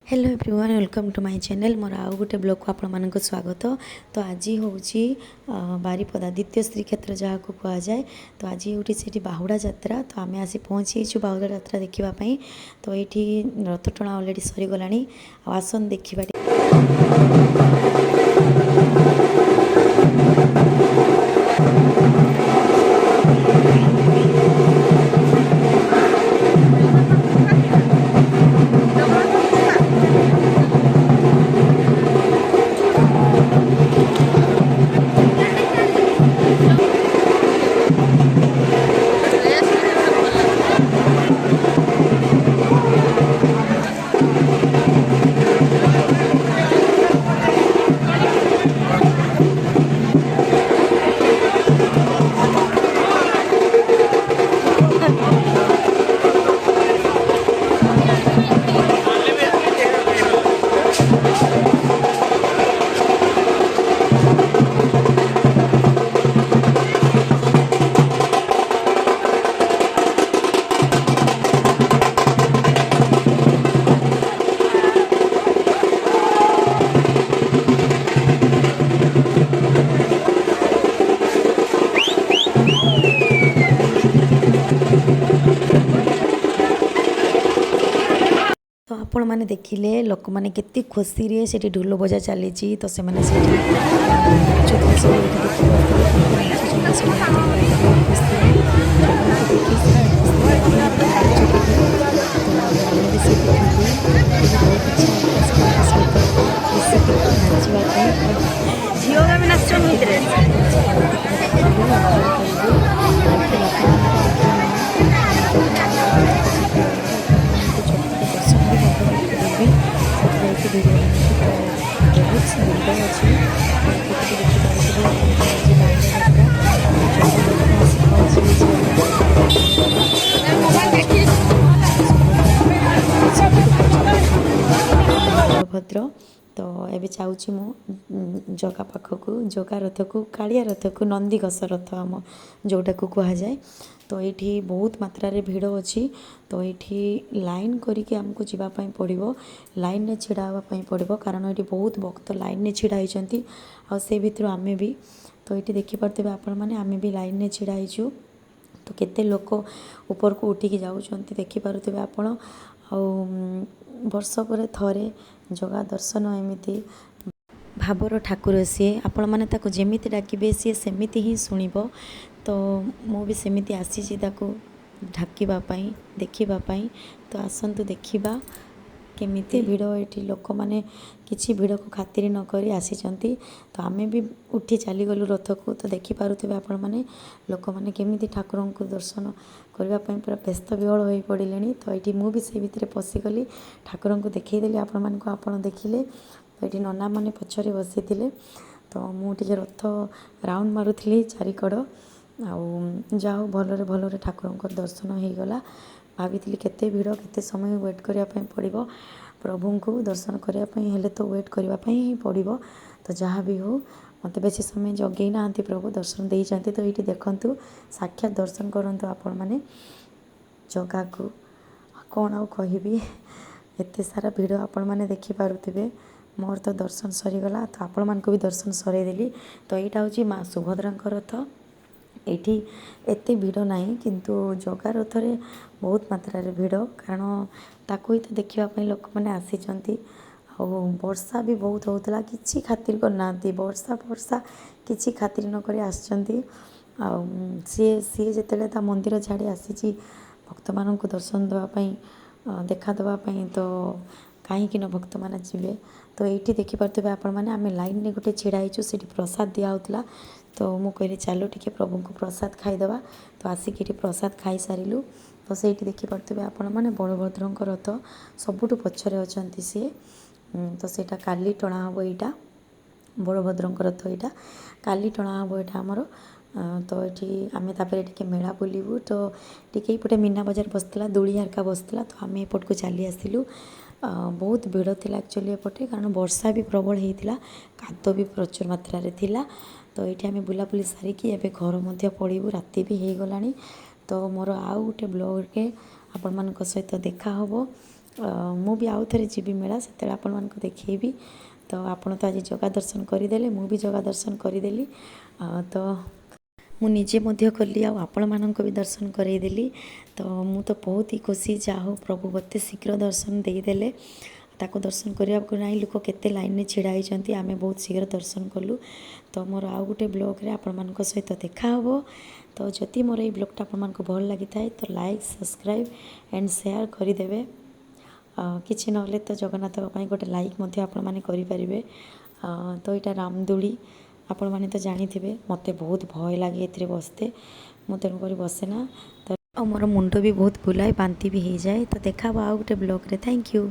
Hello everyone welcome to my channel मोर आउ गोटे ब्लॉग को आपण स्वागत। तो आज हूँ बारीपदा द्वितीय श्रीक्षेत्र जहाँ को कह जाए। तो आज ये से बाहुड़ा यात्रा तो आम आसी पहुँचीचु बाहुड़ा यात्रा देखापी। तो ये रथ टଣା अलरेडी सरीगला आसन देखा। तो आपण मैंने देखिले लोक मैंने केते खुशी रे सेठी ढोल बजा चली तो से मैंने बहुत सुंदर अच्छी भद्र। तो ये चाहूँगी मु जगा पाखक जगा रथ को कालिया रथ को नंदीघोष रथ आम जोटा को कह जाए। तो ये बहुत मात्रा रे भिड़ अच्छी। तो ये लाइन करके आमको जावाई पड़ो लाइन में छिड़ावाई पड़ो कारण ये बहुत भक्त लाइन में छिड़ा होती से भर आमे भी। तो ये देखिपे आपण मैंने आमे भी लाइन में छिड़ाईचु। तो केते लोक ऊपर को उठिकी जाऊँच देखिपे आपण वर्ष पर थरे जगह दर्शन एमती भावर ठाकुर सी आपण मैंने जमी डाकिबे सी सेमिति ही शुणव। तो मु भी सेमिति आसी ढाकिबापाई देखिबापाई। तो आसतु देखिबा केमिति भिड़ ये लोक मैंने किसी भिड़ को खातिर न करी आसीचंती। तो आमे भी उठी चली गलु रथ को। तो देखिपे आपण मैंने लोक मैंने केमिति ठाकुर को दर्शन करने पूरा व्यस्त विहल हो पड़े। तो ये मुझे से भितर पशिगली ठाकुर को देखईदेली आपण मान आपण देखिले। तो ये नना मैंने पछरे बसी थे। तो मुझे रथ राउंड मारुली चारिकड़ जाओ भलरे भलरे ठाकुर को दर्शन हो गला। भाभी केते भिड़ केते समय वेट करने पड़ो प्रभु को दर्शन करने हेले तो वेट करने ही पड़ो। तो जहाँ भी हो मत बेसी समय जगे ना प्रभु दर्शन दे जाते। तो ये देखु साक्षात दर्शन करूँ आपण मैंने जगा को कौन आउ कहि एत सारा भिड़ आपण मैंने देखिपे। मोर तो दर्शन सरीगला तो आपण मान भी दर्शन सरेदेली। तो यहाँ हूँ माँ सुभद्रा रथ। ये एत भिड़ ना किंतु जगा रथ रे बहुत मात्रा रे भिड़ कारण ताकू ही तो देखापी लोक मैंने आसी। वर्षा भी बहुत होता किसी खातिर करना वर्षा वर्षा किसी खातिर नक सी जिते मंदिर झाड़ी आसी भक्त मान दर्शन देवाई देखा देवाई। तो कहीं भक्त मैंने जीवे। तो ये देखिपे आपण मैंने आम लाइन में गोटे छिड़ाईचु से प्रसाद दिया। तो मु कहली चलो टी प्रभु को प्रसाद खाईदे। तो आसिक प्रसाद खाई सारू। तो से देखिपे आपण मैंने बलभद्र रथ सबुठ पछरे अच्छा सी। तो सेटा काली टणा हम यहाँ बलभद्र रथ यहाँ काली टणा हम यहाँ आमर। तो ये आम तापर मेला बुलू। तो टी पटे मीना बजार बसला दूली हारका बसला। तो आम एपट को चली आसलु। बहुत भिड़ थी एक्चुअली एपटे कारण वर्षा भी प्रबल होता कादो भी प्रचुर मात्रा रे थिला। तो ये आम बुलाबुली सारिकी एबे घर मध्य पड़ू राति भी हो गला। तो मोर आउ गोटे ब्लॉग के आपण मान सहित देखा हम ମୁଁ ବି ଆଉ ଥରେ ଯିବି ମେଳା, ସେତେବେଳେ ଆପଣମାନଙ୍କୁ ଦେଖେଇବି। ତ ଆପଣ ତ ଆଜି ଜଗା ଦର୍ଶନ କରିଦେଲେ, ମୁଁ ବି ଜଗା ଦର୍ଶନ କରିଦେଲି। ତ ମୁଁ ନିଜେ ମଧ୍ୟ କଲି ଆଉ ଆପଣମାନଙ୍କୁ ବି ଦର୍ଶନ କରେଇଦେଲି। ତ ମୁଁ ତ ବହୁତ ହି ଖୁସି, ଯାହା ହଉ ପ୍ରଭୁ ମୋତେ ଶୀଘ୍ର ଦର୍ଶନ ଦେଇଦେଲେ। ତାକୁ ଦର୍ଶନ କରିବାକୁ ନାହିଁ ଲୋକ କେତେ ଲାଇନରେ ଛିଡ଼ା ହେଇଛନ୍ତି, ଆମେ ବହୁତ ଶୀଘ୍ର ଦର୍ଶନ କଲୁ। ତ ମୋର ଆଉ ଗୋଟେ ବ୍ଲଗ୍ରେ ଆପଣମାନଙ୍କ ସହିତ ଦେଖାହେବ। ତ ଯଦି ମୋର ଏଇ ବ୍ଲଗ୍ଟା ଆପଣମାନଙ୍କୁ ଭଲ ଲାଗିଥାଏ ତ ଲାଇକ୍, ସବସ୍କ୍ରାଇବ୍ ଆଣ୍ଡ ସେୟାର କରିଦେବେ। କିଛି ନହେଲେ ତ ଜଗନ୍ନାଥଙ୍କ ପାଇଁ ଗୋଟେ ଲାଇକ୍ ମଧ୍ୟ ଆପଣମାନେ କରିପାରିବେ। ତ ଏଇଟା ରାମଦୋଳି, ଆପଣମାନେ ତ ଜାଣିଥିବେ ମୋତେ ବହୁତ ଭୟ ଲାଗେ ଏଥିରେ ବସିତେ, ମୁଁ ତେଣୁକରି ବସେ ନା। ତ ଆଉ ମୋର ମୁଣ୍ଡ ବି ବହୁତ ବୁଲାଏ, ବାନ୍ତି ବି ହେଇଯାଏ। ତ ଦେଖା ହବ ଆଉ ଗୋଟେ ବ୍ଲଗ୍ରେ। Thank you.